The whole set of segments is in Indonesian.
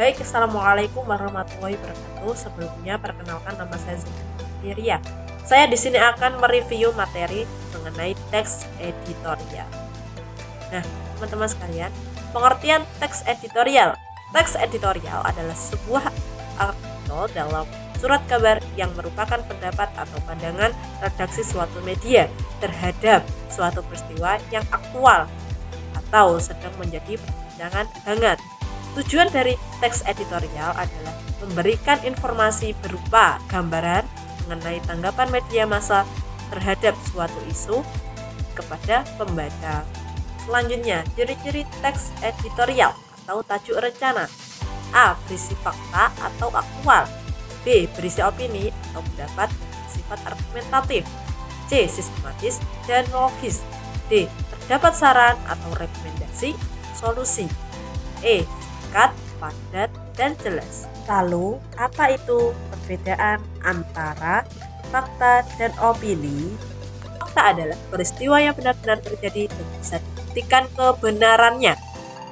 Baik, Assalamualaikum warahmatullahi wabarakatuh. Sebelumnya, perkenalkan nama saya Zulfiria. Saya di sini akan mereview materi mengenai teks editorial. Nah, teman-teman sekalian, pengertian teks editorial. Teks editorial adalah sebuah artikel dalam surat kabar yang merupakan pendapat atau pandangan redaksi suatu media terhadap suatu peristiwa yang aktual atau sedang menjadi perbincangan hangat. Tujuan dari teks editorial adalah memberikan informasi berupa gambaran mengenai tanggapan media massa terhadap suatu isu kepada pembaca. Selanjutnya, ciri-ciri teks editorial atau tajuk rencana. A. Berisi fakta atau aktual. B. Berisi opini atau pendapat bersifat argumentatif. C. Sistematis dan logis. D. Terdapat saran atau rekomendasi solusi. E. Singkat, padat, dan jelas. Lalu, apa itu perbedaan antara fakta dan opini? Fakta adalah peristiwa yang benar-benar terjadi dan bisa dibuktikan kebenarannya.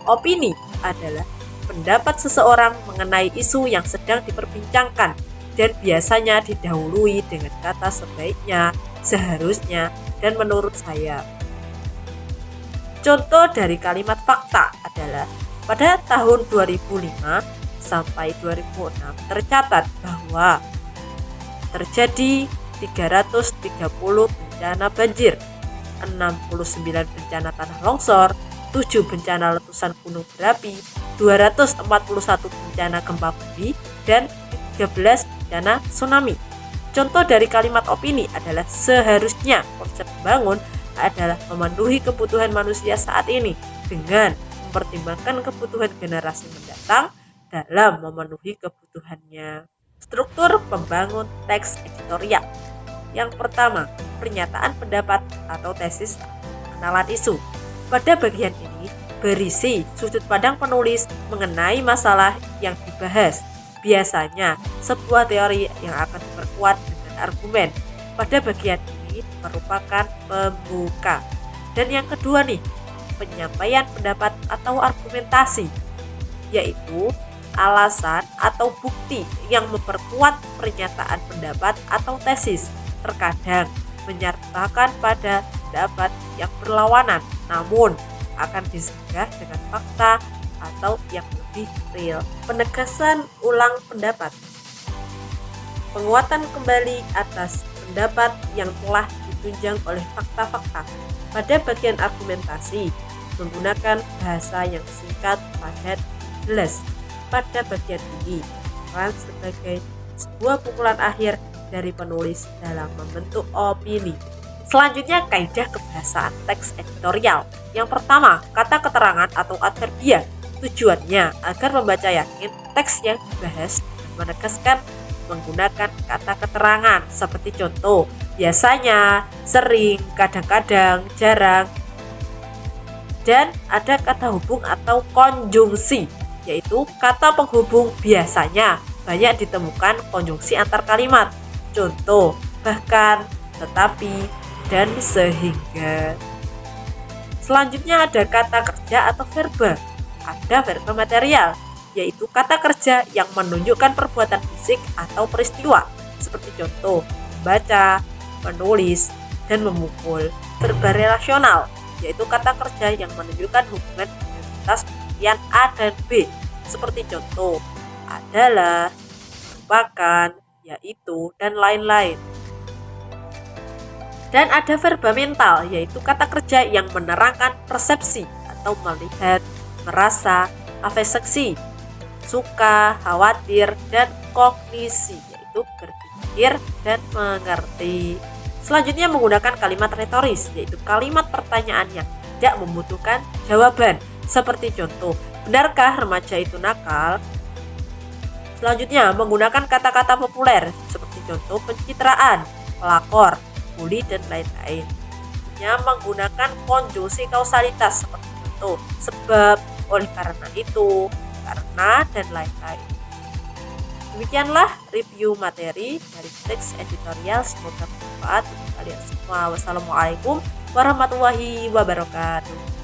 Opini adalah pendapat seseorang mengenai isu yang sedang diperbincangkan dan biasanya didahului dengan kata sebaiknya, seharusnya, dan menurut saya. Contoh dari kalimat fakta adalah pada tahun 2005 sampai 2006 tercatat bahwa terjadi 330 bencana banjir, 69 bencana tanah longsor, 7 bencana letusan gunung berapi, 241 bencana gempa bumi, dan 13 bencana tsunami. Contoh dari kalimat opini adalah seharusnya konsep membangun adalah memenuhi kebutuhan manusia saat ini dengan mempertimbangkan kebutuhan generasi mendatang dalam memenuhi kebutuhannya. Struktur pembangun teks editorial. Yang pertama, pernyataan pendapat atau tesis pengenalan isu. Pada bagian ini berisi sudut pandang penulis mengenai masalah yang dibahas. Biasanya sebuah teori yang akan diperkuat dengan argumen. Pada bagian ini merupakan pembuka. Dan yang kedua nih, penyampaian pendapat atau argumentasi, yaitu alasan atau bukti yang memperkuat pernyataan pendapat atau tesis. Terkadang menyertakan pada pendapat yang berlawanan, namun akan disanggah dengan fakta atau yang lebih real. Penegasan ulang pendapat, penguatan kembali atas pendapat yang telah ditunjang oleh fakta-fakta. Pada bagian argumentasi, menggunakan bahasa yang singkat, padat, jelas. Pada bagian ini peran sebagai sebuah pukulan akhir dari penulis dalam membentuk opini. Selanjutnya, kaidah kebahasaan teks editorial. Yang pertama, kata keterangan atau adverbial. Tujuannya agar membaca yakin teks yang dibahas menegaskan menggunakan kata keterangan seperti contoh, biasanya, sering, kadang-kadang, jarang. Dan ada kata hubung atau konjungsi, yaitu kata penghubung biasanya banyak ditemukan konjungsi antar kalimat. Contoh, bahkan, tetapi, dan sehingga. Selanjutnya ada kata kerja atau verba. Ada verba material, yaitu kata kerja yang menunjukkan perbuatan fisik atau peristiwa, seperti contoh, membaca, menulis, dan memukul. Verba relasional, yaitu kata kerja yang menunjukkan hubungan identitas pembuktian A dan B, seperti contoh, adalah, merupakan, yaitu, dan lain-lain. Dan ada verba mental, yaitu kata kerja yang menerangkan persepsi atau melihat, merasa, afeksi, suka, khawatir, dan kognisi, yaitu berpikir dan mengerti. Selanjutnya menggunakan kalimat retoris, yaitu kalimat pertanyaan yang tidak membutuhkan jawaban, seperti contoh, benarkah remaja itu nakal? Selanjutnya menggunakan kata-kata populer, seperti contoh pencitraan, pelakor, bully, dan lain-lain. Menggunakan konjungsi kausalitas, seperti contoh, sebab, oleh karena itu, karena, dan lain-lain. Demikianlah review materi dari teks editorial, semoga bermanfaat untuk kalian semua. Wassalamualaikum warahmatullahi wabarakatuh.